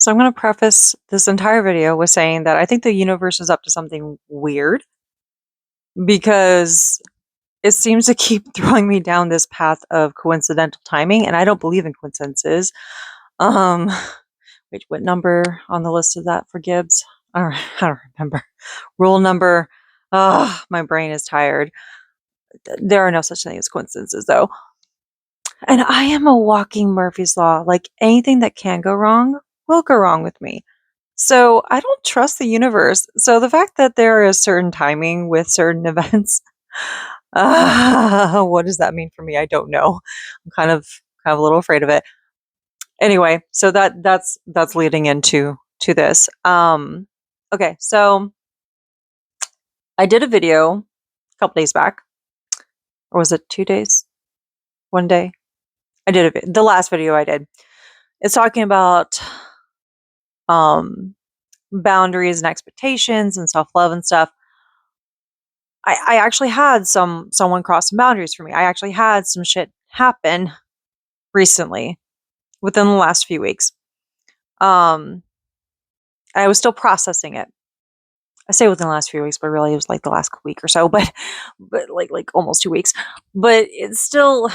So I'm going to preface this entire video with saying that I think the universe is up to something weird because it seems to keep throwing me down this path of coincidental timing, and I don't believe in coincidences. Um, wait, what number on the list is that for Gibbs? I don't remember. Rule number. My brain is tired. There are no such thing as coincidences, though. And I am a walking Murphy's Law. Like anything that can go wrong will go wrong with me. So I don't trust the universe. So the fact that there is certain timing with certain events, what does that mean for me? I don't know. I'm kind of a little afraid of it. Anyway, so that's leading into this. Okay, so I did a video a couple days back, or was it 2 days? One day? I did the last video I did. It's talking about um boundaries and expectations and self-love and stuff. I actually had someone cross some boundaries for me. I actually had some shit happen recently within the last few weeks. I was still processing it. I say within the last few weeks, but really it was like the last week or so, but like almost 2 weeks. But it's still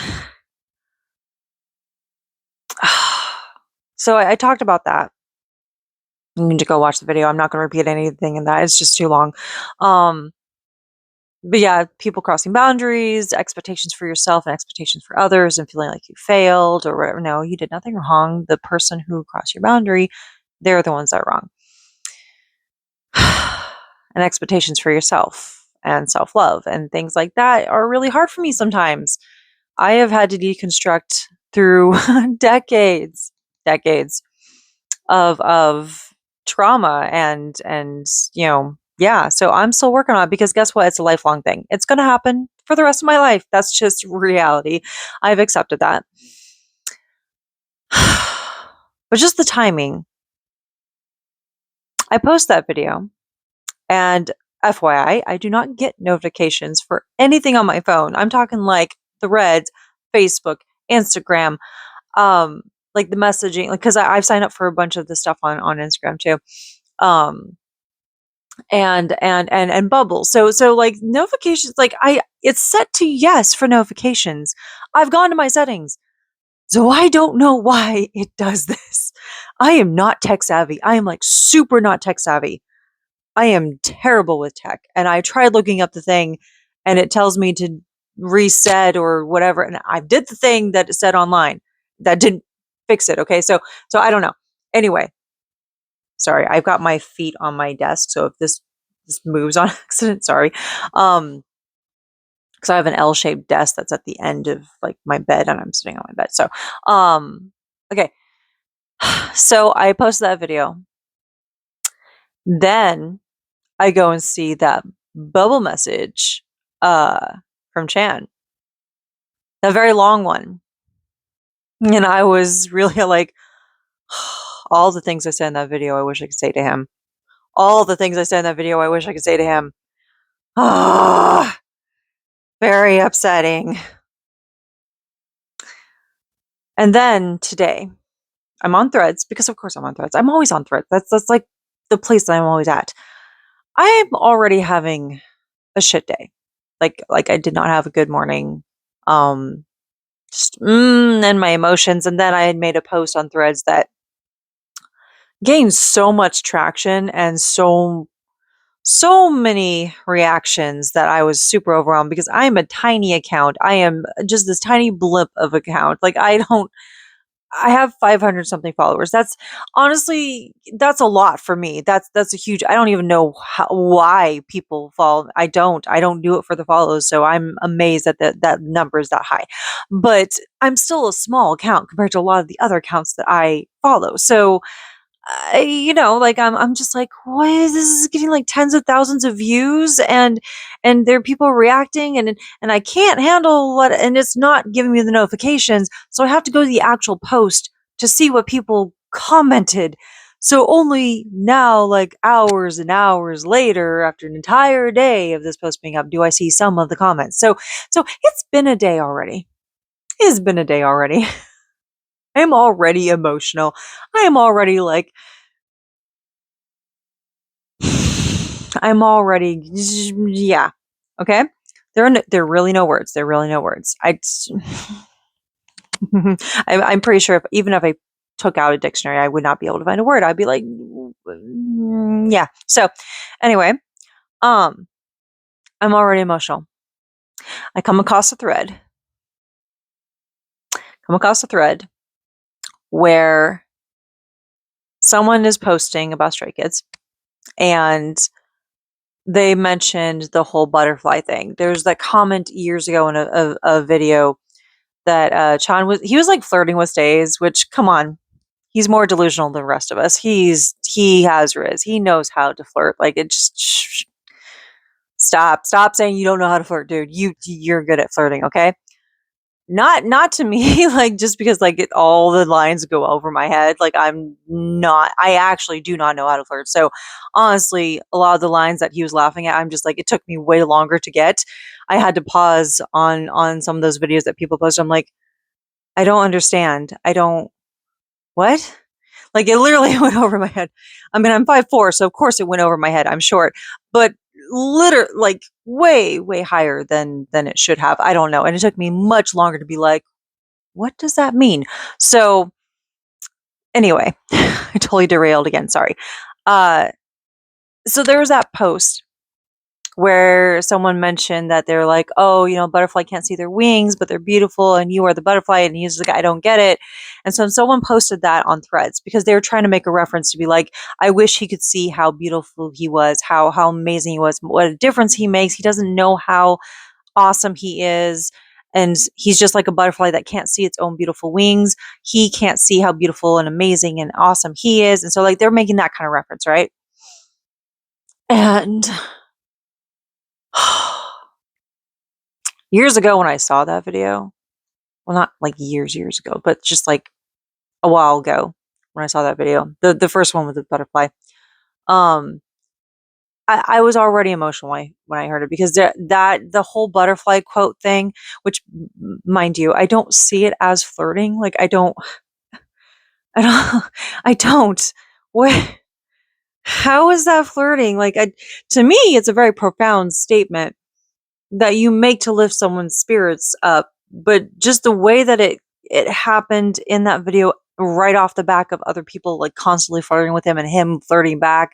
so I talked about that. You need to go watch the video. I'm not going to repeat anything in that. It's just too long. But yeah, people crossing boundaries, expectations for yourself and expectations for others, and feeling like you failed or whatever. No, you did nothing wrong. The person who crossed your boundary, they're the ones that are wrong. And expectations for yourself and self-love and things like that are really hard for me sometimes. I have had to deconstruct through decades of trauma and yeah, so I'm still working on it because guess what? It's a lifelong thing. It's going to happen for the rest of my life. That's just reality. I've accepted that. But just the timing. I post that video, and FYI, I do not get notifications for anything on my phone. I'm talking like Threads, Facebook, Instagram, like the messaging, like because I've signed up for a bunch of the stuff on Instagram too. And Bubble. So like notifications, like it's set to yes for notifications. I've gone to my settings. So I don't know why it does this. I am not tech savvy. I am like super not tech savvy. I am terrible with tech. And I tried looking up the thing and it tells me to reset or whatever. And I did the thing that it said online. That didn't fix it. Okay. So I don't know. Anyway, sorry, I've got my feet on my desk. So if this moves on accident, sorry. Because I have an L-shaped desk that's at the end of like my bed and I'm sitting on my bed. So, okay. So I posted that video. Then I go and see that bubble message from Chan. That very long one. And I was really like, all the things I said in that video, I wish I could say to him. All the things I said in that video, I wish I could say to him. Ah, very upsetting. And then today, I'm on Threads because, of course, I'm on Threads. I'm always on Threads. That's like the place that I'm always at. I am already having a shit day. Like I did not have a good morning. And my emotions. And then I had made a post on Threads that gained so much traction and so many reactions that I was super overwhelmed because I am a tiny account. I am just this tiny blip of account. Like I have 500 something followers. That's honestly, that's a lot for me. That's a huge, I don't even know why people follow. I don't do it for the follows. So I'm amazed that that number is that high, but I'm still a small account compared to a lot of the other accounts that I follow. So like I'm just like, what is this? Is getting like tens of thousands of views and there are people reacting and I can't handle what, and it's not giving me the notifications. So I have to go to the actual post to see what people commented. So only now, like hours and hours later, after an entire day of this post being up, do I see some of the comments. So it's been a day already. It has been a day already. I am already emotional. I am already like I'm already, yeah. Okay. There are really no words. There are really no words. I'm pretty sure even if I took out a dictionary, I would not be able to find a word. I'd be like, yeah. So anyway, um, I'm already emotional. I come across a thread where someone is posting about Stray Kids and they mentioned the whole butterfly thing. There's that comment years ago in a video that Chan he was like flirting with stays, which come on, he's more delusional than the rest of us. He has riz. He knows how to flirt. Like it just stop saying you don't know how to flirt, dude. You're good at flirting, okay? Not to me, like just because like all the lines go over my head. Like I actually do not know how to flirt. So honestly, a lot of the lines that he was laughing at, I'm just like, it took me way longer to get. I had to pause on some of those videos that people post. I'm like, I don't understand. I don't what? Like it literally went over my head. I mean, I'm 5'4", so of course it went over my head. I'm short, but like way higher than it should have. I don't know, and it took me much longer to be like, what does that mean? So anyway, I totally derailed again. Sorry. Uh, so there was that post where someone mentioned that they're like, oh, butterfly can't see their wings, but they're beautiful, and you are the butterfly. And he's like, I don't get it. And so someone posted that on Threads because they were trying to make a reference to be like, I wish he could see how beautiful he was, how amazing he was, what a difference he makes. He doesn't know how awesome he is. And he's just like a butterfly that can't see its own beautiful wings. He can't see how beautiful and amazing and awesome he is. And so like they're making that kind of reference, right? And years ago when I saw that video, well, not like years ago, but just like a while ago when I saw that video, the first one with the butterfly, um, I was already emotional when I heard it because the whole butterfly quote thing, which mind you, I don't see it as flirting. Like I don't, I don't. What? How is that flirting? Like, to me, it's a very profound statement that you make to lift someone's spirits up, but just the way that it happened in that video right off the back of other people like constantly flirting with him and him flirting back,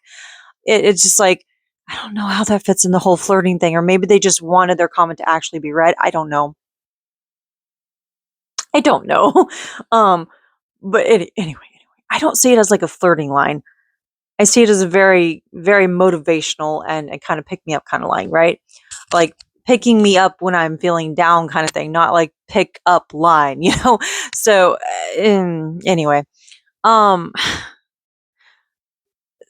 it's just like I don't know how that fits in the whole flirting thing, or maybe they just wanted their comment to actually be read. I don't know. I don't know. um, but anyway, I don't see it as like a flirting line. I see it as a very motivational and kind of pick me up kind of line, right? Like picking me up when I'm feeling down kind of thing, not like pick up line, you know? So, anyway, um,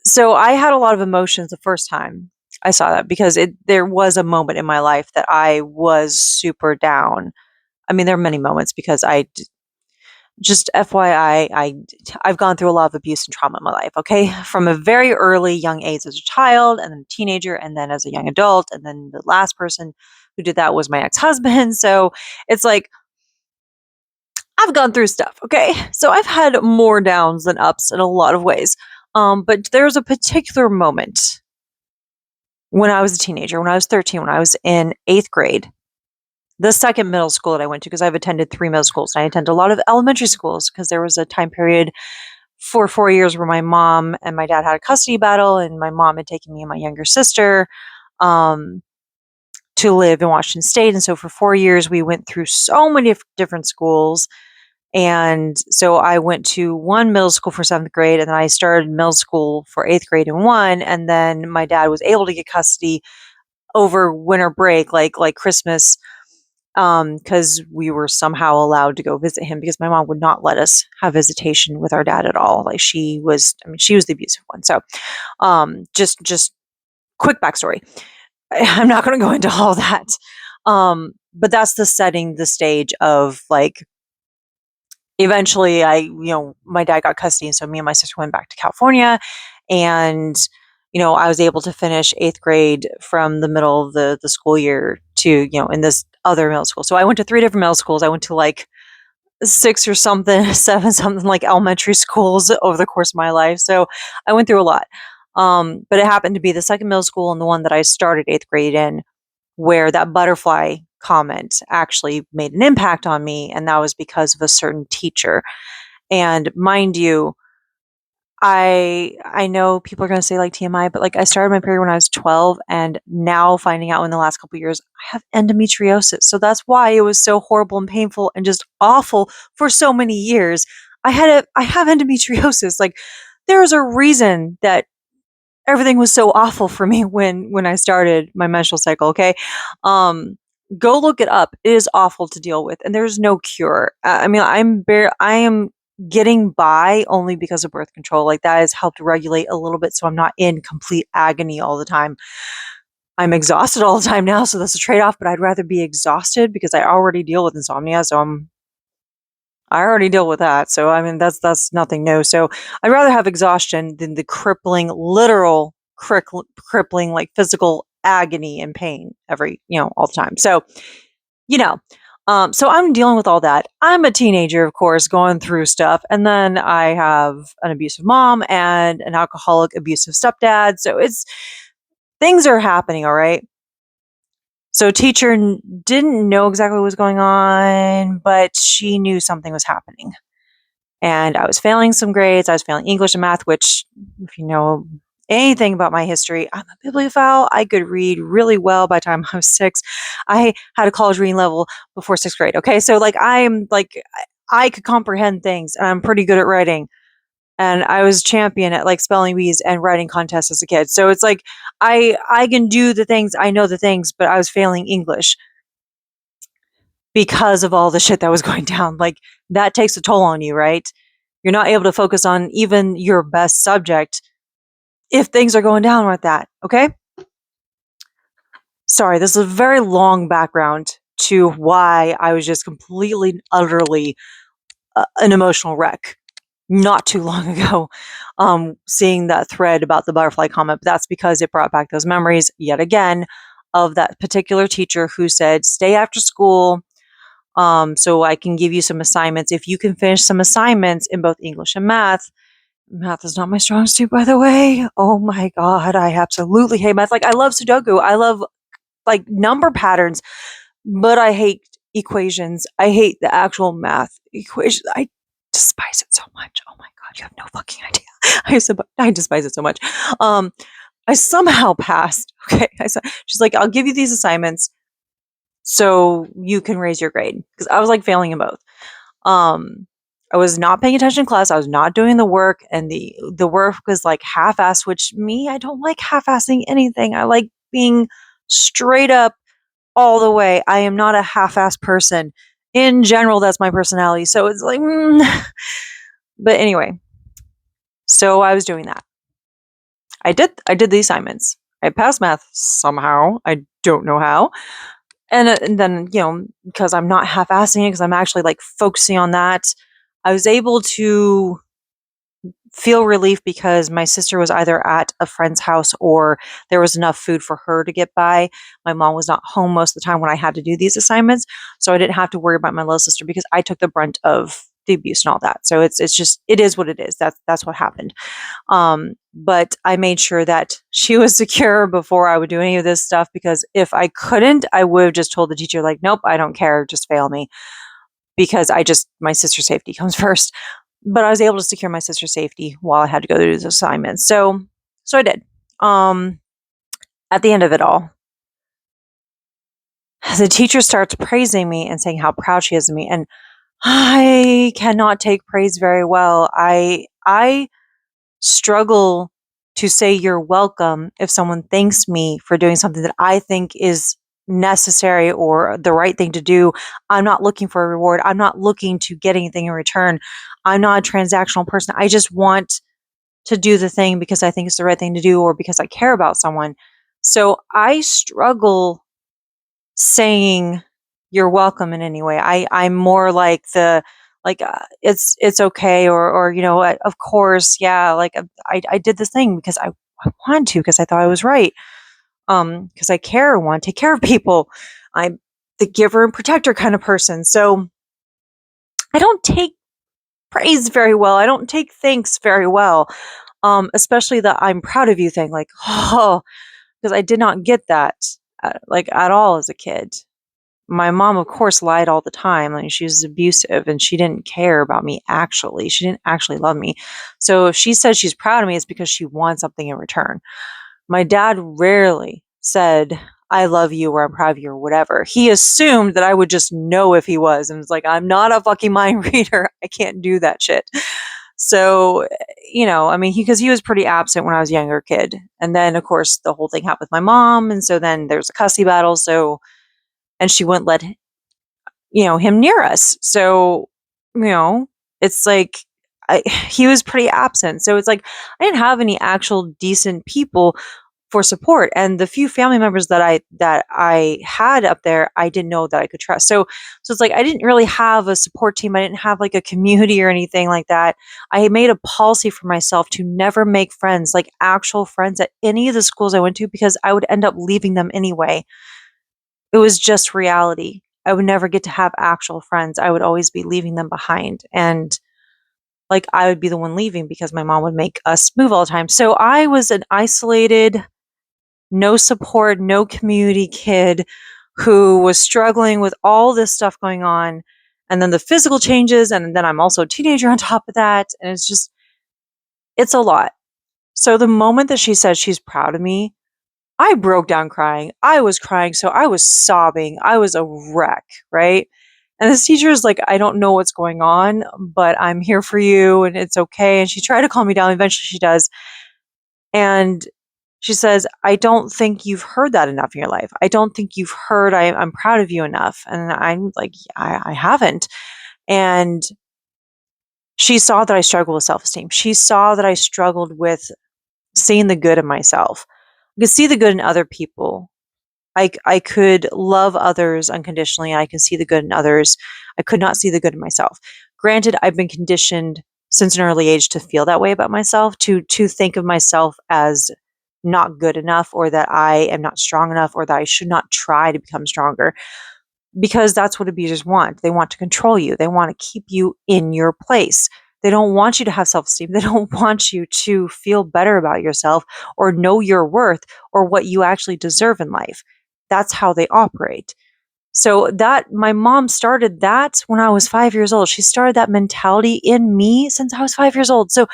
so I had a lot of emotions the first time I saw that because there was a moment in my life that I was super down. I mean, there are many moments because just FYI, I've gone through a lot of abuse and trauma in my life, okay? From a very early young age as a child and then a teenager and then as a young adult. And then the last person who did that was my ex-husband. So it's like, I've gone through stuff, okay? So I've had more downs than ups in a lot of ways. But there's a particular moment when I was a teenager, when I was 13, when I was in 8th grade, the second middle school that I went to, because I've attended 3 middle schools. And I attended a lot of elementary schools because there was a time period for 4 years where my mom and my dad had a custody battle, and my mom had taken me and my younger sister um, to live in Washington State. And so for 4 years, we went through so many different schools. And so I went to one middle school for 7th grade, and then I started middle school for 8th grade in one. And then my dad was able to get custody over winter break, like Christmas, because we were somehow allowed to go visit him because my mom would not let us have visitation with our dad at all. Like she was the abusive one. So, just quick backstory. I'm not going to go into all that. But that's the setting, the stage of like, eventually my dad got custody. And so me and my sister went back to California, and, I was able to finish 8th grade from the middle of the school year to, in this other middle school. So I went to 3 different middle schools. I went to like 6 or something, 7 something like elementary schools over the course of my life. So I went through a lot. But it happened to be the second middle school and the one that I started 8th grade in, where that butterfly comment actually made an impact on me, and that was because of a certain teacher. And mind you, I know people are gonna say, like, TMI, but, like, I started my period when I was 12, and now finding out in the last couple years, I have endometriosis, so that's why it was so horrible and painful and just awful for so many years. I have endometriosis, like, there is a reason that everything was so awful for me when I started my menstrual cycle, okay? Um, Go look it up. It is awful to deal with, and there's no cure. I mean, I am getting by only because of birth control. Like, that has helped regulate a little bit, so I'm not in complete agony all the time. I'm exhausted all the time now, so that's a trade-off, but I'd rather be exhausted because I already deal with insomnia, so I already deal with that. So I mean, that's nothing new. So I'd rather have exhaustion than the crippling, literal crippling, like physical agony and pain all the time. So, you know, so I'm dealing with all that. I'm a teenager, of course, going through stuff. And then I have an abusive mom and an alcoholic, abusive stepdad. So things are happening. All right. So teacher didn't know exactly what was going on, but she knew something was happening. And I was failing some grades. I was failing English and math, which, if you know anything about my history, I'm a bibliophile. I could read really well by the time I was 6. I had a college reading level before 6th grade. Okay. So, like, I could comprehend things, and I'm pretty good at writing. And I was champion at, like, spelling bees and writing contests as a kid. So it's like, I can do the things, I know the things, but I was failing English because of all the shit that was going down. Like, that takes a toll on you, right? You're not able to focus on even your best subject if things are going down like that. Okay. Sorry, this is a very long background to why I was just completely, utterly an emotional wreck not too long ago. Seeing that thread about the butterfly comment, but that's because it brought back those memories yet again of that particular teacher who said, stay after school, so I can give you some assignments. If you can finish some assignments in both English and math. Math is not my strong suit, by the way. Oh my God, I absolutely hate math. Like, I love Sudoku. I love, like, number patterns, but I hate equations. I hate the actual math equation. I despise it so much. Oh my God, you have no fucking idea. I despise it so much. Um, I somehow passed. Okay, she's like, I'll give you these assignments so you can raise your grade, because I was, like, failing in both. Um, I was not paying attention in class. I was not doing the work, and the work was, like, half-assed, which, me, I don't like half-assing anything. I like being straight up all the way. I am not a half-assed person. In general, that's my personality. So it's like, but anyway, so I was doing that. I did the assignments. I passed math somehow. I don't know how. And then, because I'm not half-assing it, because I'm actually, like, focusing on that, I was able to feel relief because my sister was either at a friend's house or there was enough food for her to get by. My mom was not home most of the time when I had to do these assignments, so I didn't have to worry about my little sister because I took the brunt of the abuse and all that. So it's just, it is what it is. That's what happened. But I made sure that she was secure before I would do any of this stuff, because if I couldn't, I would have just told the teacher, like, nope, I don't care, just fail me, because my sister's safety comes first. But I was able to secure my sister's safety while I had to go through these assignments. So I did. At the end of it all, the teacher starts praising me and saying how proud she is of me. And I cannot take praise very well. I struggle to say you're welcome if someone thanks me for doing something that I think is necessary or the right thing to do. I'm not looking for a reward. I'm not looking to get anything in return. I'm not a transactional person. I just want to do the thing because I think it's the right thing to do, or because I care about someone. So I struggle saying you're welcome in any way. I'm more like it's okay, or of course, yeah, like, I did this thing because I wanted to, because I thought I was right, because I care and want to take care of people. I'm the giver and protector kind of person. So I don't take praise very well. I don't take thanks very well. Especially the "I'm proud of you" thing, like, oh, because I did not get that, like, at all as a kid. My mom, of course, lied all the time, like, she was abusive, and she didn't care about me actually, she didn't actually love me. So if she says she's proud of me, it's because she wants something in return. My dad rarely said, "I love you," or "I'm proud of you," or whatever. He assumed that I would just know if he was, and it's like, I'm not a fucking mind reader, I can't do that shit. So, I mean, because he was pretty absent when I was a younger kid, and then, of course, the whole thing happened with my mom, and so then there's a custody battle, so and she wouldn't let him near us. So, you know, it's like he was pretty absent. So it's like I didn't have any actual decent people for support, and the few family members that I had up there, I didn't know that I could trust. So it's like I didn't really have a support team. I didn't have like a community or anything like that. I made a policy for myself to never make friends, like actual friends at any of the schools I went to, because I would end up leaving them anyway. It was just reality. I would never get to have actual friends. I would always be leaving them behind. And like I would be the one leaving because my mom would make us move all the time. So I was an isolated, no support, no community kid who was struggling with all this stuff going on. And then the physical changes. And then I'm also a teenager on top of that. And it's a lot. So the moment that she said she's proud of me, I broke down crying. I was crying, so I was sobbing. I was a wreck, right? And this teacher is like, I don't know what's going on, but I'm here for you and it's okay. And she tried to calm me down. Eventually she does. And she says, I don't think you've heard that enough in your life. I don't think you've heard I'm proud of you enough. And I'm like, I haven't. And she saw that I struggled with self esteem. She saw that I struggled with seeing the good in myself. I could see the good in other people. I could love others unconditionally. I can see the good in others. I could not see the good in myself. Granted, I've been conditioned since an early age to feel that way about myself, to think of myself as not good enough, or that I am not strong enough, or that I should not try to become stronger, because that's what abusers want. They want to control you. They want to keep you in your place. They don't want you to have self-esteem. They don't want you to feel better about yourself or know your worth or what you actually deserve in life. That's how they operate. So that my mom started that when I was 5 years old. She started that mentality in me since I was 5 years old. So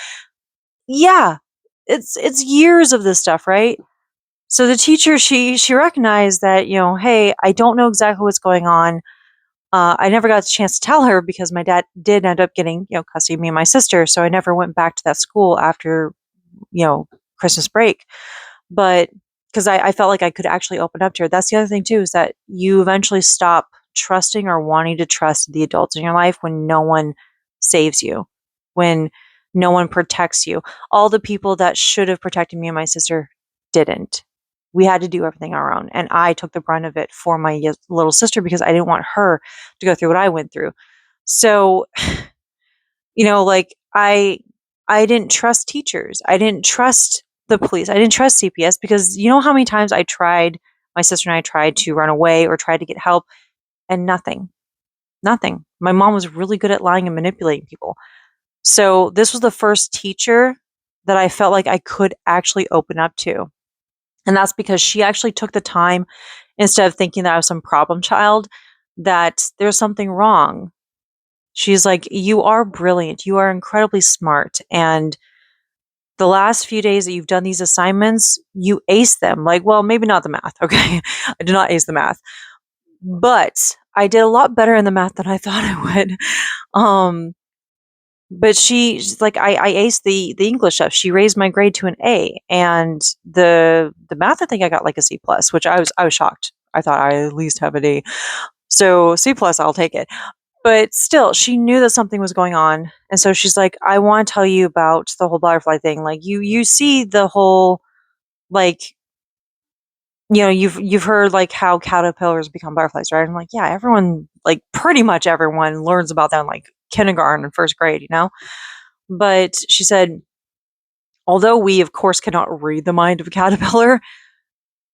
yeah, it's years of this stuff, right? So the teacher, she recognized that, hey, I don't know exactly what's going on. I never got a chance to tell her because my dad did end up getting, custody of me and my sister. So I never went back to that school after, Christmas break. But because I felt like I could actually open up to her. That's the other thing too, is that you eventually stop trusting or wanting to trust the adults in your life when no one saves you, when no one protects you. All the people that should have protected me and my sister didn't. We had to do everything on our own. And I took the brunt of it for my little sister because I didn't want her to go through what I went through. So, like I didn't trust teachers. I didn't trust the police. I didn't trust CPS because you know how many times my sister and I tried to run away or tried to get help, and nothing. Nothing. My mom was really good at lying and manipulating people. So this was the first teacher that I felt like I could actually open up to. And that's because she actually took the time, instead of thinking that I was some problem child, that there's something wrong. She's like, you are brilliant. You are incredibly smart. And the last few days that you've done these assignments, you ace them. Like, well, maybe not the math. Okay. I did not ace the math, but I did a lot better in the math than I thought I would. Um, but she's like, I aced the English stuff. She raised my grade to an A, and the math, I think I got like a C plus, which I was shocked. I thought I at least have an A. So C plus, I'll take it. But still, she knew that something was going on, and so she's like, "I wanna tell you about the whole butterfly thing, like, you see the whole, like, you've heard, like, how caterpillars become butterflies, right?" I'm like, "Yeah, everyone, like, pretty much everyone learns about that in, like, kindergarten and 1st grade, you know?" But she said, "Although we, of course, cannot read the mind of a caterpillar,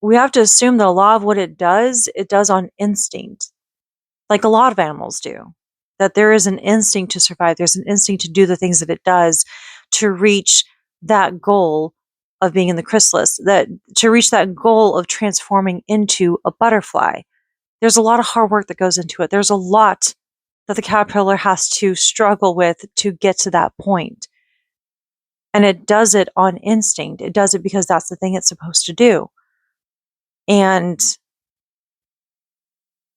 we have to assume that a lot of what it does on instinct." Like a lot of animals do. That there is an instinct to survive. There's an instinct to do the things that it does to reach that goal of being in the chrysalis, that to reach that goal of transforming into a butterfly. There's a lot of hard work that goes into it. There's a lot that the caterpillar has to struggle with to get to that point. And it does it on instinct. It does it because that's the thing it's supposed to do. And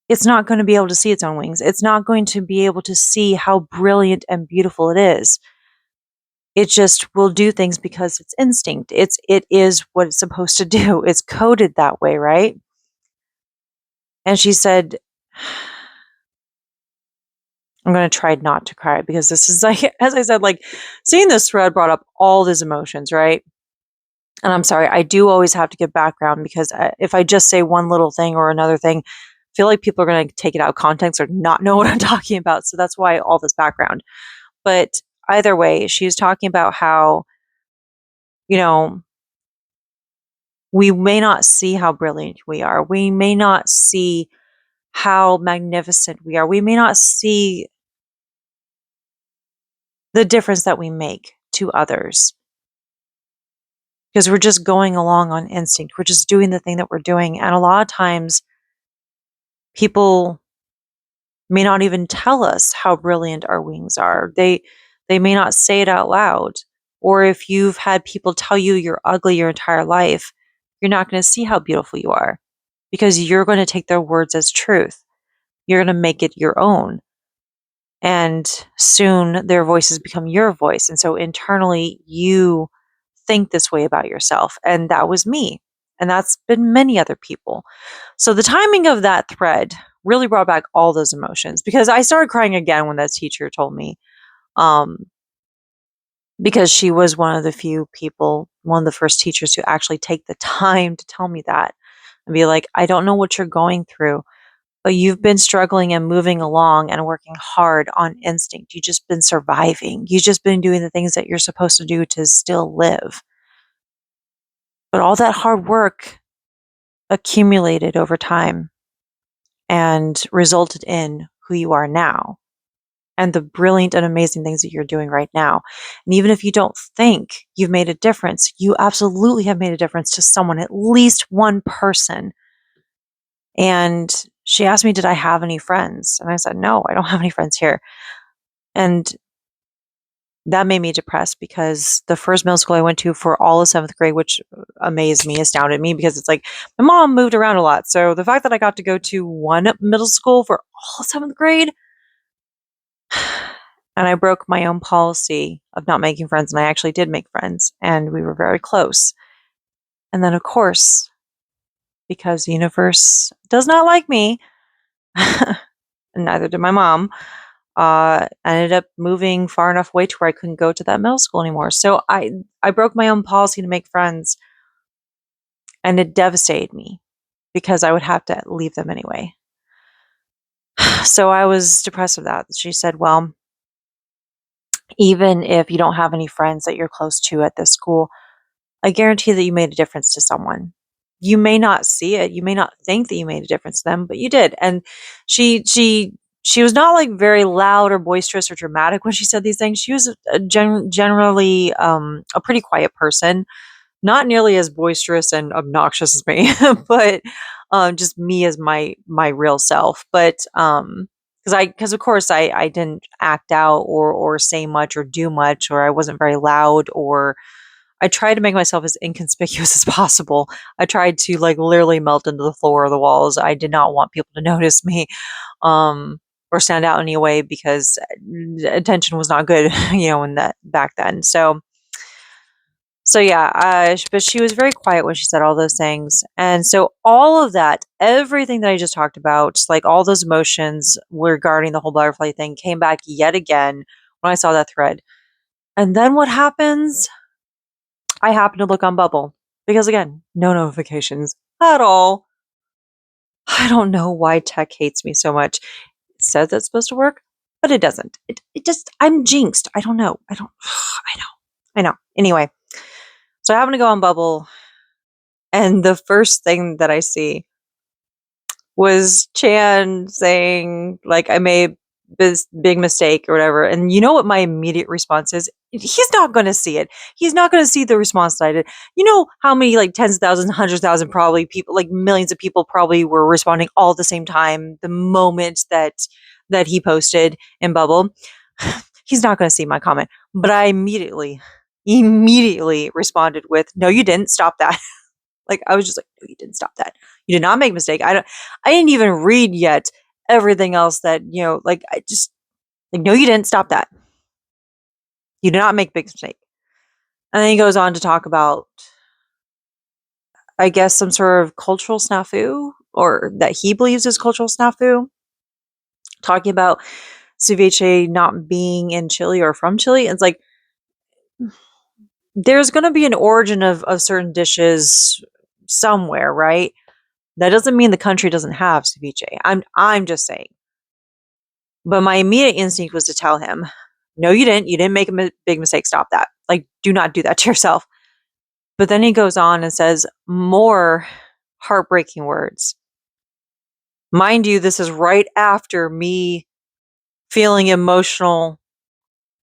it's not going to be able to see its own wings. It's not going to be able to see how brilliant and beautiful it is. It just will do things because it's instinct. It is what it's supposed to do. It's coded that way, right? And she said, I'm going to try not to cry because this is like, as I said, like seeing this thread brought up all these emotions, right? And I'm sorry, I do always have to give background because if I just say one little thing or another thing, I feel like people are going to take it out of context or not know what I'm talking about. So that's why all this background. But either way, she's talking about how, you know, we may not see how brilliant we are. We may not see how magnificent we are. We may not see the difference that we make to others because we're just going along on instinct. We're just doing the thing that we're doing. And a lot of times people may not even tell us how brilliant our wings are. They may not say it out loud. Or if you've had people tell you you're ugly your entire life, you're not going to see how beautiful you are because you're going to take their words as truth. You're going to make it your own. And soon their voices become your voice. And so internally you think this way about yourself. And that was me. And that's been many other people. So the timing of that thread really brought back all those emotions because I started crying again when that teacher told me, um, because she was one of the few people, one of the first teachers to actually take the time to tell me that and be like, I don't know what you're going through, but you've been struggling and moving along and working hard on instinct. You've just been surviving. You've just been doing the things that you're supposed to do to still live. But all that hard work accumulated over time and resulted in who you are now and the brilliant and amazing things that you're doing right now. And even if you don't think you've made a difference, you absolutely have made a difference to someone, at least one person. And she asked me, did I have any friends? And I said, no, I don't have any friends here. And that made me depressed because the first middle school I went to for all of seventh grade, which amazed me, astounded me, because it's like my mom moved around a lot. So the fact that I got to go to one middle school for all of seventh grade, and I broke my own policy of not making friends, and I actually did make friends, and we were very close. And then, of course, because the universe does not like me, and neither did my mom, I ended up moving far enough away to where I couldn't go to that middle school anymore. So I broke my own policy to make friends, and it devastated me because I would have to leave them anyway. So I was depressed with that. She said, well, even if you don't have any friends that you're close to at this school, I guarantee that you made a difference to someone. You may not see it, you may not think that you made a difference to them, but you did. And she was not like very loud or boisterous or dramatic when she said these things. She was generally a pretty quiet person, not nearly as boisterous and obnoxious as me, but just me as my real self. But because of course I didn't act out or say much or do much, or I wasn't very loud, or I tried to make myself as inconspicuous as possible. I tried to like literally melt into the floor or the walls. I did not want people to notice me, um, or stand out in any way because attention was not good, in that back then. So yeah, but she was very quiet when she said all those things. And so all of that, everything that I just talked about, just like all those emotions regarding the whole butterfly thing came back yet again when I saw that thread. And then what happens? I happen to look on Bubble because again, no notifications at all. I don't know why tech hates me so much. It says it's supposed to work, but it doesn't. It just, I'm jinxed. I don't know. I know. Anyway, so I happen to go on Bubble, and the first thing that I see was Chan saying, like, I may big mistake or whatever. And you know what my immediate response is? He's not going to see it. He's not going to see the response that I did. You know how many like tens of thousands, hundreds of thousands, probably people, like millions of people probably were responding all at the same time the moment that he posted in Bubble. He's not going to see my comment. But I immediately responded with, "No, you didn't. Stop that." Like, I was just like, "No, you didn't stop that. You did not make a mistake." I didn't even read yet everything else that, like, I just like, "No, you didn't stop that. You did not make a big mistake." And then he goes on to talk about, I guess, some sort of cultural snafu, or that he believes is cultural snafu, talking about ceviche not being in Chile or from Chile. It's like, there's going to be an origin of certain dishes somewhere, right? That doesn't mean the country doesn't have ceviche. I'm just saying. But my immediate instinct was to tell him, "No, you didn't. You didn't make a big mistake. Stop that. Like, do not do that to yourself." But then he goes on and says more heartbreaking words. Mind you, this is right after me feeling emotional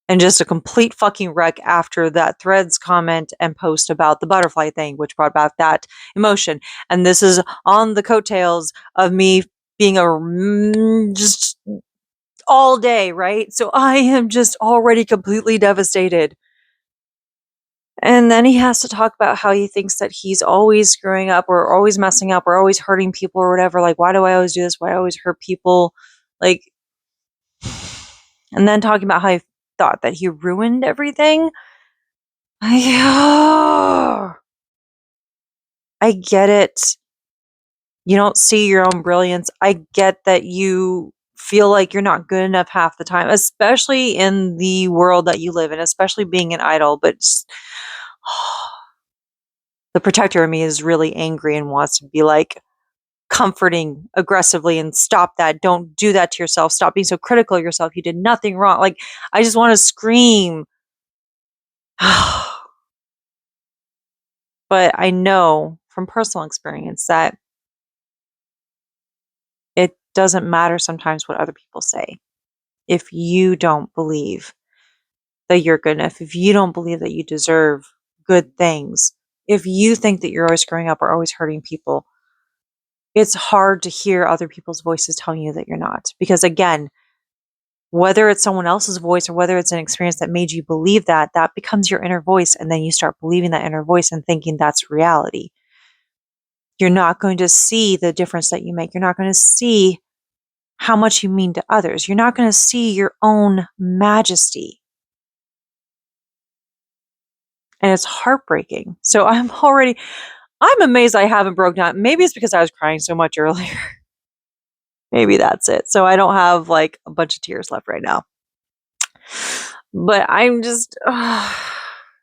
and just a complete fucking wreck after that Threads comment and post about the butterfly thing, which brought back that emotion. And this is on the coattails of me being just all day, right? So I am just already completely devastated. And then he has to talk about how he thinks that he's always screwing up or always messing up or always hurting people or whatever. Like, why do I always do this? Why do I always hurt people? Like, and then talking about how he thought that he ruined everything. I get it. You don't see your own brilliance. I get that you feel like you're not good enough half the time, especially in the world that you live in, especially being an idol. But the protector of me is really angry and wants to be like comforting aggressively and stop that. Don't do that to yourself. Stop being so critical of yourself. You did nothing wrong. Like, I just want to scream. But I know from personal experience that it doesn't matter sometimes what other people say. If you don't believe that you're good enough, if you don't believe that you deserve good things, if you think that you're always screwing up or always hurting people, it's hard to hear other people's voices telling you that you're not. Because again, whether it's someone else's voice or whether it's an experience that made you believe that, that becomes your inner voice. And then you start believing that inner voice and thinking that's reality. You're not going to see the difference that you make. You're not going to see how much you mean to others. You're not going to see your own majesty. And it's heartbreaking. So I'm amazed I haven't broke down. Maybe it's because I was crying so much earlier. Maybe that's it. So I don't have like a bunch of tears left right now. But I'm just,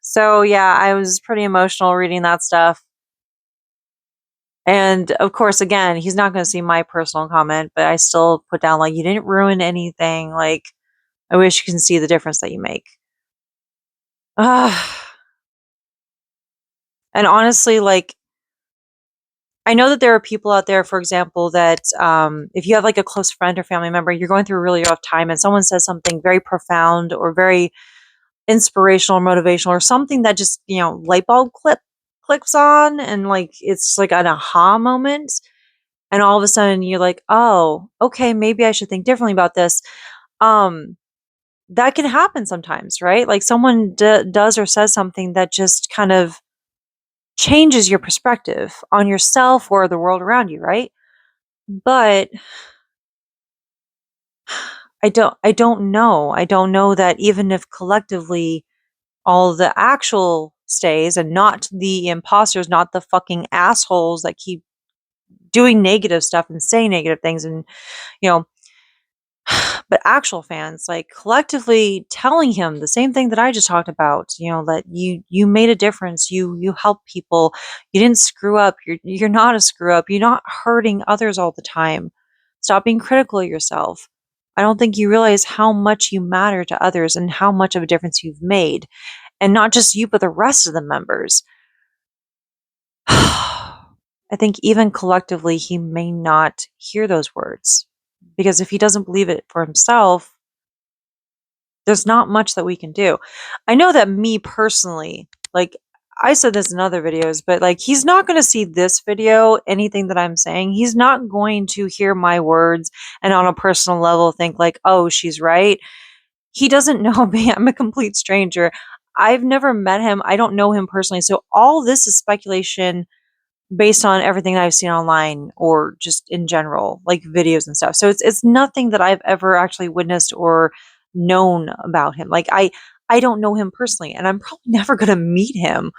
so yeah, I was pretty emotional reading that stuff. And of course, again, he's not going to see my personal comment, but I still put down like, you didn't ruin anything. Like, I wish you can see the difference that you make. And honestly, like, I know that there are people out there, for example, that if you have like a close friend or family member, you're going through a really rough time and someone says something very profound or very inspirational or motivational or something that just, light bulb clicks on, and like it's like an aha moment. And all of a sudden you're like, oh, okay, maybe I should think differently about this. That can happen sometimes, right? Like someone does or says something that just kind of changes your perspective on yourself or the world around you, right? But I don't know. I don't know that even if collectively all the actual stays and not the imposters, not the fucking assholes that keep doing negative stuff and saying negative things, and you know but actual fans, like, collectively telling him the same thing that I just talked about, that you made a difference, you helped people, you didn't screw up, you're not a screw up, you're not hurting others all the time. Stop being critical of yourself. I don't think you realize how much you matter to others and how much of a difference you've made. And not just you, but the rest of the members. I think even collectively, he may not hear those words, because if he doesn't believe it for himself, There's not much that we can do. I know that me personally, like I said this in other videos, but like he's not going to see this video, anything that I'm saying. He's not going to hear my words and on a personal level think like, "Oh, she's right." He doesn't know me. I'm a complete stranger. I've never met him. I don't know him personally. So all this is speculation based on everything that I've seen online or just in general, like videos and stuff. So it's nothing that I've ever actually witnessed or known about him. Like I don't know him personally, and I'm probably never going to meet him.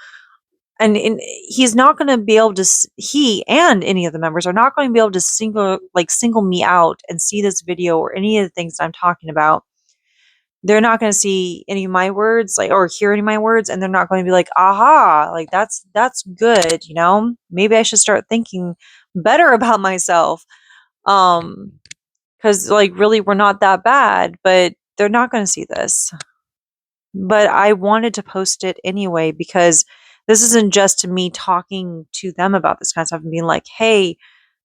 And he's not going to be able to. He and any of the members are not going to be able to single me out and see this video or any of the things that I'm talking about. They're not gonna see any of my words, like, or hear any of my words, and they're not gonna be like, "Aha, like, that's good," you know? Maybe I should start thinking better about myself, um, because like, really, we're not that bad, but they're not gonna see this. But I wanted to post it anyway because this isn't just me talking to them about this kind of stuff and being like, "Hey,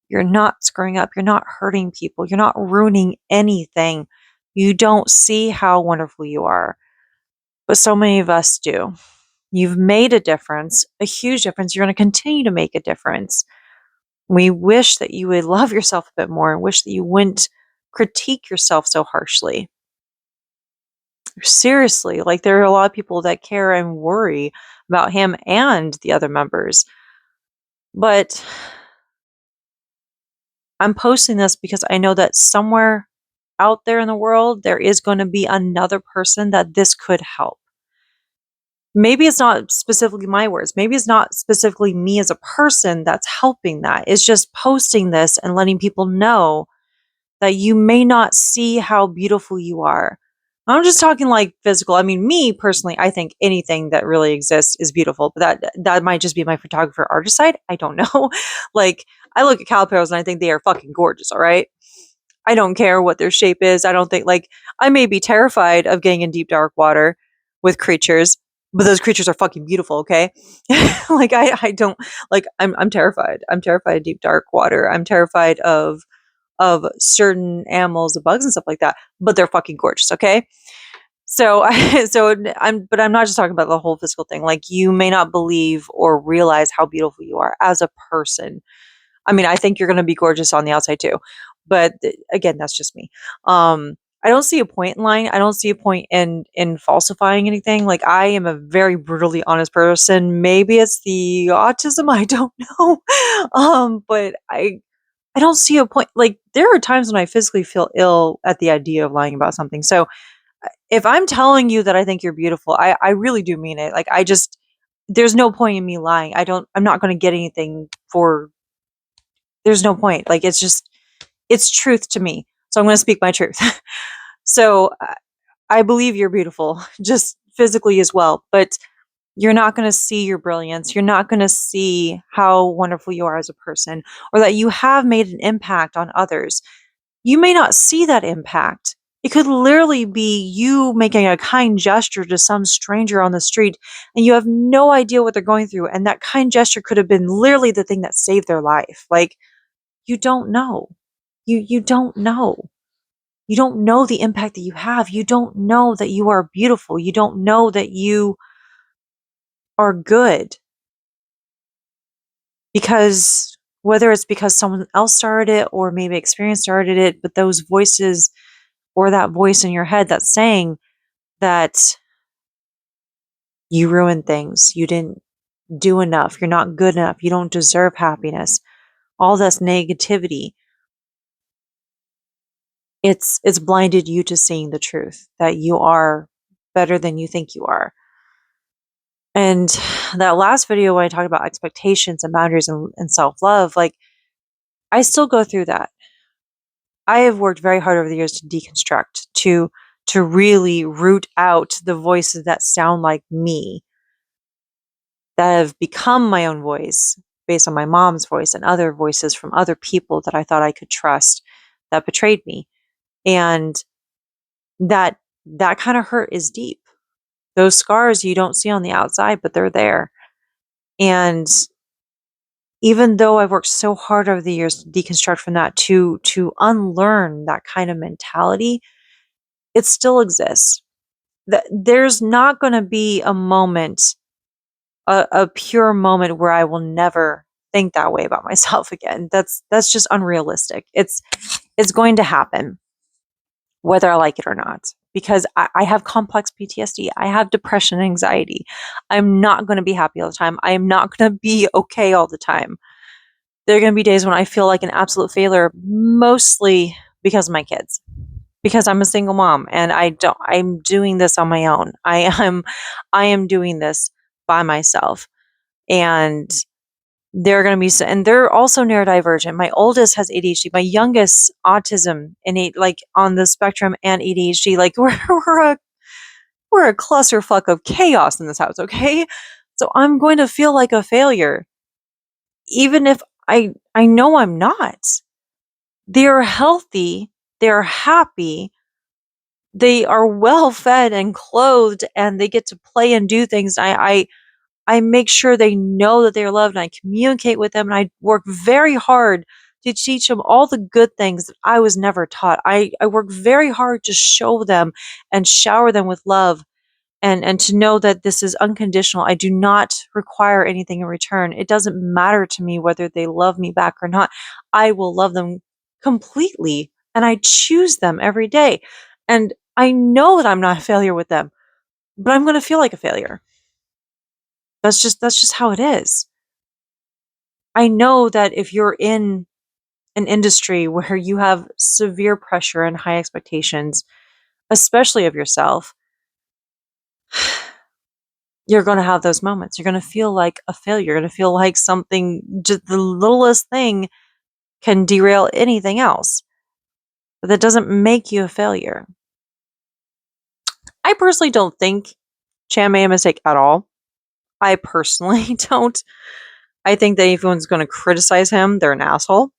you're not screwing up. You're not hurting people. You're not ruining anything. You don't see how wonderful you are." But so many of us do. You've made a difference, a huge difference. You're going to continue to make a difference. We wish that you would love yourself a bit more and wish that you wouldn't critique yourself so harshly. Seriously, like there are a lot of people that care and worry about him and the other members. But I'm posting this because I know that somewhere out there in the world, there is going to be another person that this could help. Maybe it's not specifically my words. Maybe it's not specifically me as a person that's helping that. It's just posting this and letting people know that you may not see how beautiful you are. I'm just talking like physical. I mean, me personally, I think anything that really exists is beautiful, but that might just be my photographer artist side. I don't know. Like I look at cowpills and I think they are fucking gorgeous, all right? I don't care what their shape is. I don't think like I may be terrified of getting in deep dark water with creatures, but those creatures are fucking beautiful, okay? Like I don't like I'm terrified. I'm terrified of deep dark water. I'm terrified of certain animals, and bugs and stuff like that, but they're fucking gorgeous, okay? So I'm not just talking about the whole physical thing. Like you may not believe or realize how beautiful you are as a person. I mean, I think you're gonna be gorgeous on the outside too, but again, that's just me. I don't see a point in lying. I don't see a point in falsifying anything. Like I am a very brutally honest person. Maybe it's the autism, I don't know. But I don't see a point. Like there are times when I physically feel ill at the idea of lying about something. So if I'm telling you that I think you're beautiful, I really do mean it. Like I just there's no point in me lying. I'm not going to get anything for there's no point. Like it's just it's truth to me. So I'm going to speak my truth. So I believe you're beautiful, just physically as well, but you're not going to see your brilliance. You're not going to see how wonderful you are as a person or that you have made an impact on others. You may not see that impact. It could literally be you making a kind gesture to some stranger on the street and you have no idea what they're going through. And that kind gesture could have been literally the thing that saved their life. Like, you don't know. You don't know. You don't know the impact that you have. You don't know that you are beautiful. You don't know that you are good because whether it's because someone else started it or maybe experience started it, but those voices or that voice in your head that's saying that you ruined things, you didn't do enough, you're not good enough, you don't deserve happiness, all this negativity, it's blinded you to seeing the truth that you are better than you think you are. And that last video when I talked about expectations and boundaries and self-love, like I still go through that. I have worked very hard over the years to deconstruct, to really root out the voices that sound like me, that have become my own voice based on my mom's voice and other voices from other people that I thought I could trust that betrayed me. And that kind of hurt is deep. Those scars you don't see on the outside, but they're there. And even though I've worked so hard over the years to deconstruct from that, to unlearn that kind of mentality, it still exists. there's not going to be a moment, a pure moment where I will never think that way about myself again. That's just unrealistic. It's going to happen whether I like it or not. Because I have complex PTSD. I have depression and anxiety. I'm not going to be happy all the time. I am not going to be okay all the time. There are going to be days when I feel like an absolute failure, mostly because of my kids. Because I'm a single mom and I'm doing this on my own. I am doing this by myself. And they're going to be, and they're also neurodivergent. My oldest has ADHD. My youngest autism and like on the spectrum and ADHD. Like we're a clusterfuck of chaos in this house. Okay, so I'm going to feel like a failure, even if I know I'm not. They're healthy. They're happy. They are well fed and clothed, and they get to play and do things. I make sure they know that they're loved, and I communicate with them, and I work very hard to teach them all the good things that I was never taught. I work very hard to show them and shower them with love, and to know that this is unconditional. I do not require anything in return. It doesn't matter to me whether they love me back or not. I will love them completely, and I choose them every day. And I know that I'm not a failure with them, but I'm going to feel like a failure. That's just how it is. I know that if you're in an industry where you have severe pressure and high expectations, especially of yourself, you're going to have those moments. You're going to feel like a failure. You're going to feel like something, just the littlest thing can derail anything else. But that doesn't make you a failure. I personally don't think Chan made a mistake at all. I personally don't. I think that if anyone's going to criticize him, they're an asshole.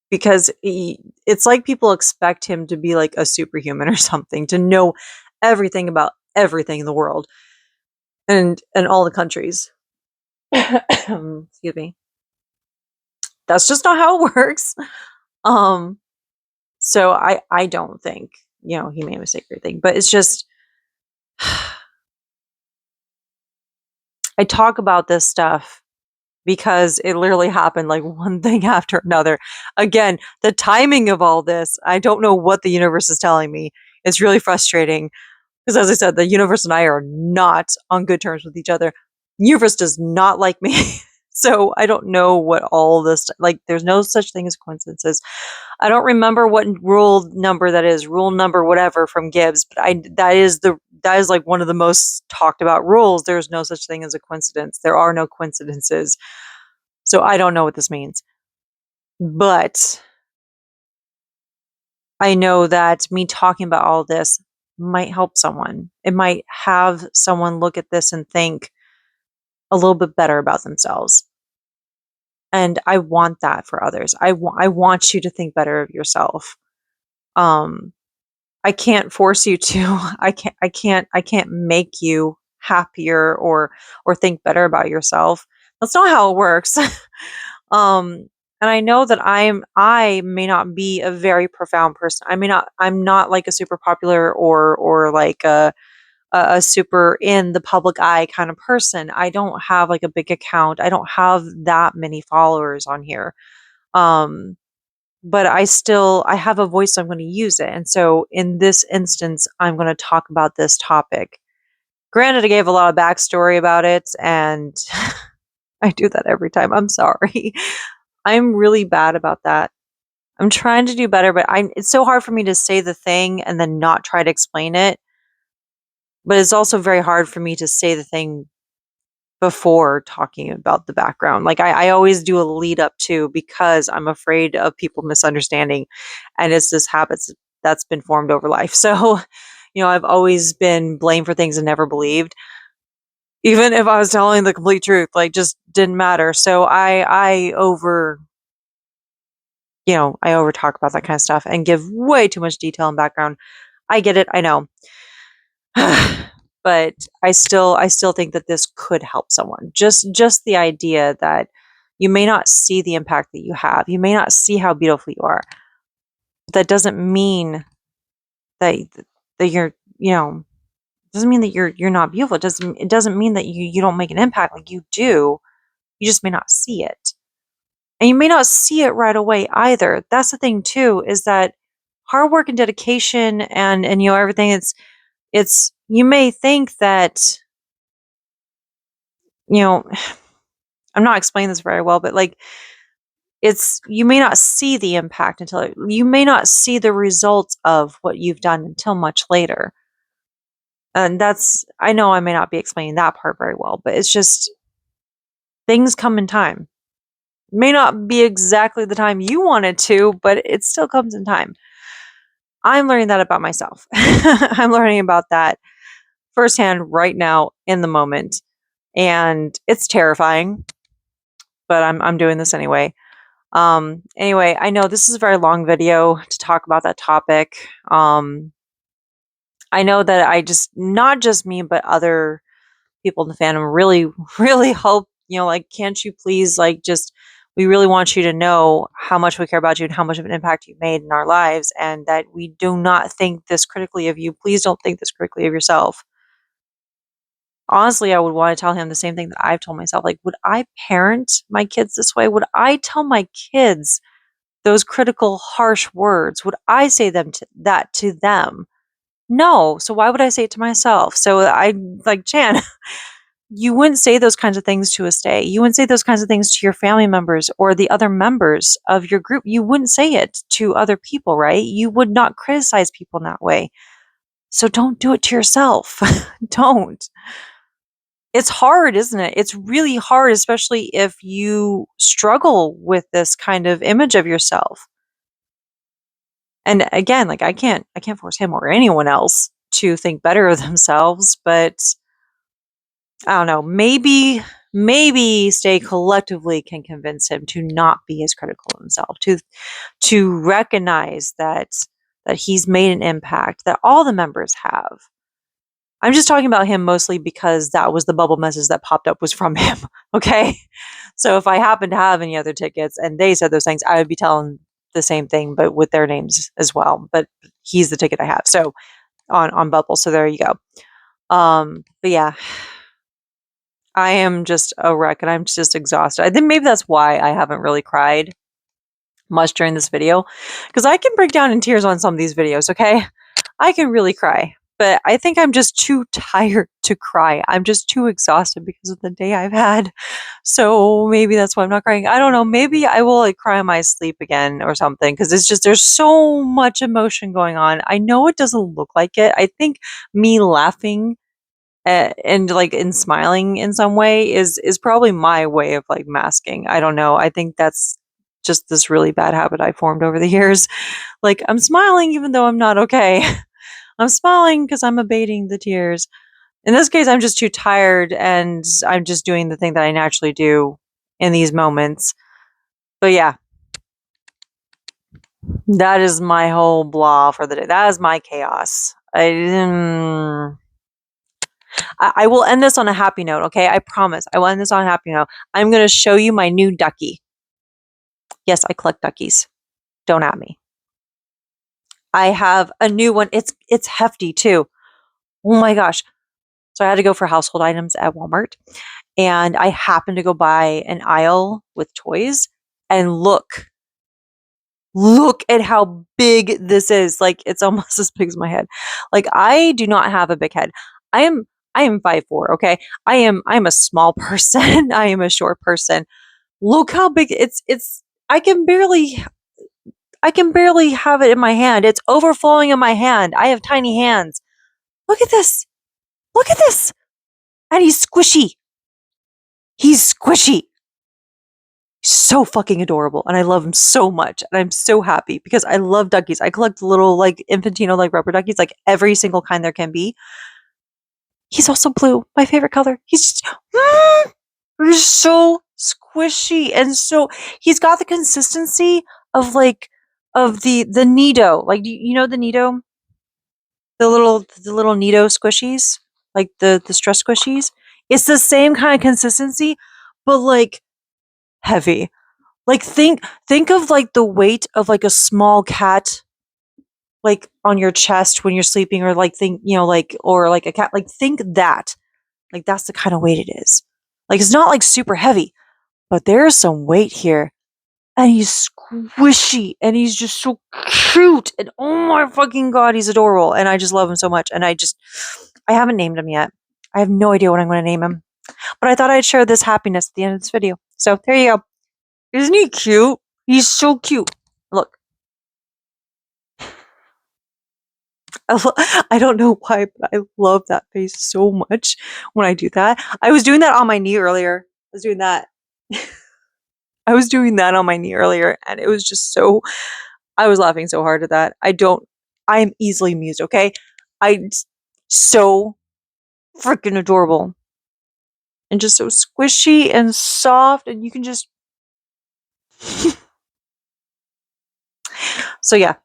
Because it's like people expect him to be like a superhuman or something, to know everything about everything in the world and all the countries. Excuse me. That's just not how it works. Um, so I don't think, he made a mistake or anything, but it's just I talk about this stuff because it literally happened like one thing after another. Again, the timing of all this, I don't know what the universe is telling me. It's really frustrating because, as I said, the universe and I are not on good terms with each other. The universe does not like me. So I don't know what all this, like, there's no such thing as coincidences. I don't remember what rule number that is, rule number whatever from Gibbs, but that is like one of the most talked about rules. There's no such thing as a coincidence. There are no coincidences. So I don't know what this means. But I know that me talking about all this might help someone. It might have someone look at this and think a little bit better about themselves. And I want that for others. I want you to think better of yourself. Um, I can't force you to. I can't make you happier or think better about yourself. That's not how it works. Um, and I know that I may not be a very profound person. I'm not like a super popular or like a super in the public eye kind of person. I don't have like a big account. I don't have that many followers on here. Um, but I have a voice, so I'm going to use it. And so in this instance, I'm going to talk about this topic. Granted, I gave a lot of backstory about it, and I do that every time. I'm sorry. I'm really bad about that. I'm trying to do better, but it's so hard for me to say the thing and then not try to explain it. But it's also very hard for me to say the thing before talking about the background. Like I always do a lead up to, because I'm afraid of people misunderstanding. And it's this habits that's been formed over life. So, I've always been blamed for things I never believed. Even if I was telling the complete truth, like just didn't matter. So I over talk about that kind of stuff and give way too much detail and background. I get it, I know. But I still think that this could help someone. Just the idea that you may not see the impact that you have. You may not see how beautiful you are. But that doesn't mean that you're, Doesn't mean that you're not beautiful. It doesn't mean that you don't make an impact. Like, you do. You just may not see it. And you may not see it right away either. That's the thing too, is that hard work and dedication and everything, it's you may think that, you know, I'm not explaining this very well, but like, it's you may not see the impact you may not see the results of what you've done until much later. And I know I may not be explaining that part very well, but it's just things come in time. May not be exactly the time you want it to, but it still comes in time. I'm learning that about myself. I'm learning about that firsthand right now in the moment. And it's terrifying, but I'm doing this anyway. Anyway, I know this is a very long video to talk about that topic. I know that not just me, but other people in the fandom really, really hope, like, can't you please, like, we really want you to know how much we care about you and how much of an impact you've made in our lives, and that we do not think this critically of you. Please don't think this critically of yourself. Honestly, I would want to tell him the same thing that I've told myself. Like, would I parent my kids this way? Would I tell my kids those critical, harsh words? Would I say that to them? No. So why would I say it to myself? So I like, Chan, you wouldn't say those kinds of things to a stay. You wouldn't say those kinds of things to your family members or the other members of your group. You wouldn't say it to other people, right? You would not criticize people in that way. So don't do it to yourself. Don't. It's hard, isn't it? It's really hard, especially if you struggle with this kind of image of yourself. And again, like, I can't force him or anyone else to think better of themselves, but I don't know, maybe stay collectively can convince him to not be as critical of himself, to recognize that he's made an impact, that all the members have. I'm just talking about him mostly because that was the bubble message that popped up was from him. Okay. So if I happen to have any other tickets and they said those things, I would be telling the same thing, but with their names as well. But he's the ticket I have. So on Bubble. So there you go. But yeah, I am just a wreck and I'm just exhausted. I think maybe that's why I haven't really cried much during this video, because I can break down in tears on some of these videos. Okay. I can really cry, but I think I'm just too tired to cry. I'm just too exhausted because of the day I've had. So maybe that's why I'm not crying. I don't know. Maybe I will, like, cry in my sleep again or something, because it's just there's so much emotion going on. I know it doesn't look like it. I think me laughing and like and smiling in some way is probably my way of like masking. I don't know. I think that's just this really bad habit I formed over the years. Like, I'm smiling even though I'm not okay. I'm smiling because I'm abating the tears. In this case, I'm just too tired and I'm just doing the thing that I naturally do in these moments. But yeah, that is my whole blah for the day. That is my chaos. I will end this on a happy note, okay? I promise. I will end this on a happy note. I'm going to show you my new ducky. Yes, I collect duckies. Don't at me. I have a new one. It's hefty too. Oh my gosh. So I had to go for household items at Walmart, and I happened to go by an aisle with toys, and look at how big this is. Like, it's almost as big as my head. Like, I do not have a big head. I am 5'4", okay? I'm a small person. I am a short person. Look how big it's I can barely have it in my hand. It's overflowing in my hand. I have tiny hands. Look at this. Look at this. And he's squishy. He's squishy. So fucking adorable, and I love him so much, and I'm so happy because I love duckies. I collect little, like, infantino, like, rubber duckies, like every single kind there can be. He's also blue, my favorite color. He's just he's so squishy, and so he's got the consistency of, like, of the Nido. Like, you know the Nido, the little Nido squishies, like the stress squishies. It's the same kind of consistency, but like heavy. Like, think of like the weight of like a small cat like on your chest when you're sleeping, or like think, like, or like a cat, like think that, like that's the kind of weight it is. Like it's not like super heavy, but there's some weight here. And he's squishy and he's just so cute. And oh my fucking God, he's adorable. And I just love him so much. And I haven't named him yet. I have no idea what I'm going to name him. But I thought I'd share this happiness at the end of this video. So there you go. Isn't he cute? He's so cute. Look. I don't know why, but I love that face so much when I do that. I was doing that on my knee earlier. I was doing that. I was doing that on my knee earlier, and it was just so, I was laughing so hard at that. I'm easily amused, okay? So freaking adorable. And just so squishy and soft, and you can just. So yeah.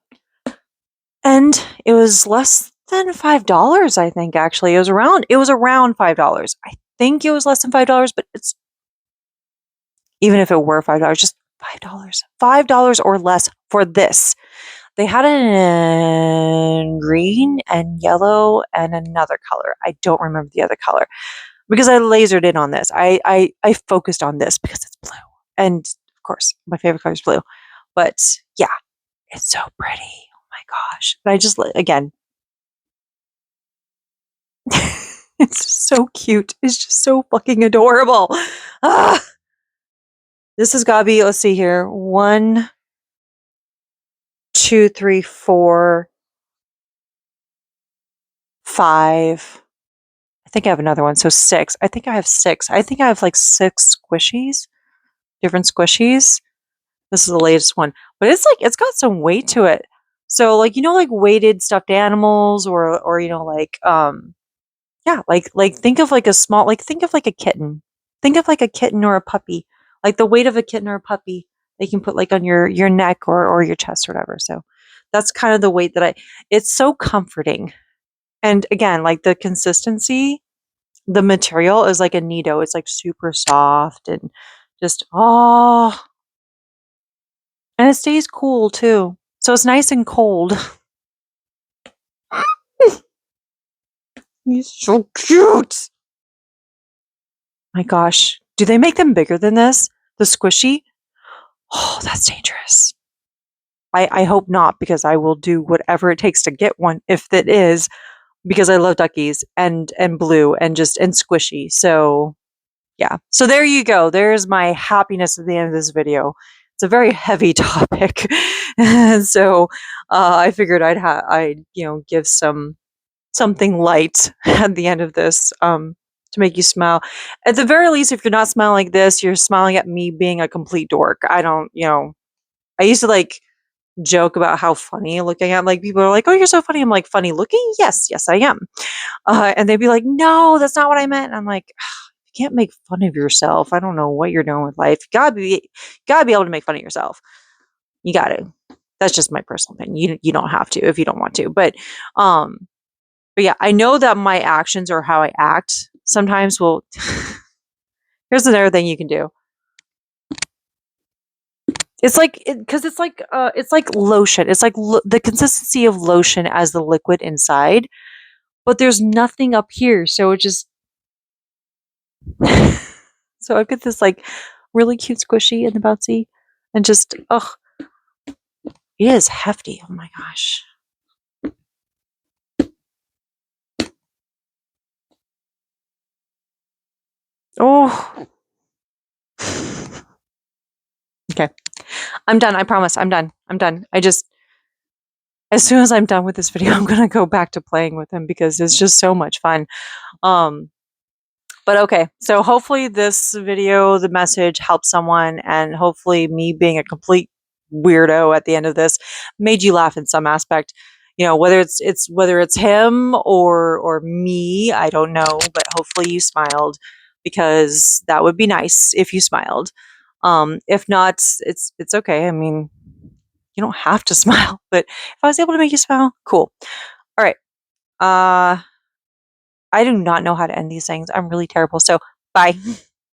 And it was less than $5, I think, actually. It was around $5. I think it was less than $5, but it's, even if it were $5, just $5. $5 or less for this. They had it in green and yellow and another color. I don't remember the other color because I lasered in on this. I focused on this because it's blue. And of course, my favorite color is blue. But yeah, it's so pretty. Oh my gosh. And I just, again, it's just so cute. It's just so fucking adorable. Ah. This has got to be, let's see here, 1, 2, 3, 4, 5. I think I have another one. So 6. I think I have 6. I think I have like 6 squishies, different squishies. This is the latest one, but it's like, it's got some weight to it. So like, like weighted stuffed animals, or, yeah, like think of like a small, like think of like a kitten. Think of like a kitten or a puppy, like the weight of a kitten or a puppy they can put like on your neck or your chest or whatever. So that's kind of the weight that it's so comforting. And again, like the consistency, the material is like a Nido. It's like super soft and just, oh, and it stays cool too. So it's nice and cold. He's so cute. My gosh. Do they make them bigger than this? The squishy? Oh, that's dangerous. I hope not, because I will do whatever it takes to get one if it is, because I love duckies and blue and squishy. So yeah. So there you go. There's my happiness at the end of this video. It's a very heavy topic. And so I figured I'd give something light at the end of this to make you smile. At the very least, if you're not smiling like this, you're smiling at me being a complete dork. I don't, I used to like joke about how funny looking at, like, people are like, "Oh, you're so funny." I'm like, "Funny looking? Yes, I am." And they'd be like, "No, that's not what I meant." And I'm like, you can't make fun of yourself. I don't know what you're doing with life. You gotta be able to make fun of yourself. You gotta. That's just my personal opinion. You don't have to if you don't want to. But yeah, I know that my actions or how I act sometimes will. Here's another thing you can do. It's like, because it's like lotion. It's like the consistency of lotion as the liquid inside, but there's nothing up here, so it just. So I've got this like really cute squishy and the bouncy, and just, ugh, it is hefty. Oh my gosh. Oh. Okay. I'm done. I promise. I'm done. As soon as I'm done with this video, I'm going to go back to playing with him because it's just so much fun. But okay. So hopefully this video, the message helped someone, and hopefully me being a complete weirdo at the end of this made you laugh in some aspect. Whether it's him or me, I don't know, but hopefully you smiled, because that would be nice if you smiled. If not, it's okay. I mean, you don't have to smile, but if I was able to make you smile, cool. All right. I do not know how to end these things. I'm really terrible. So bye.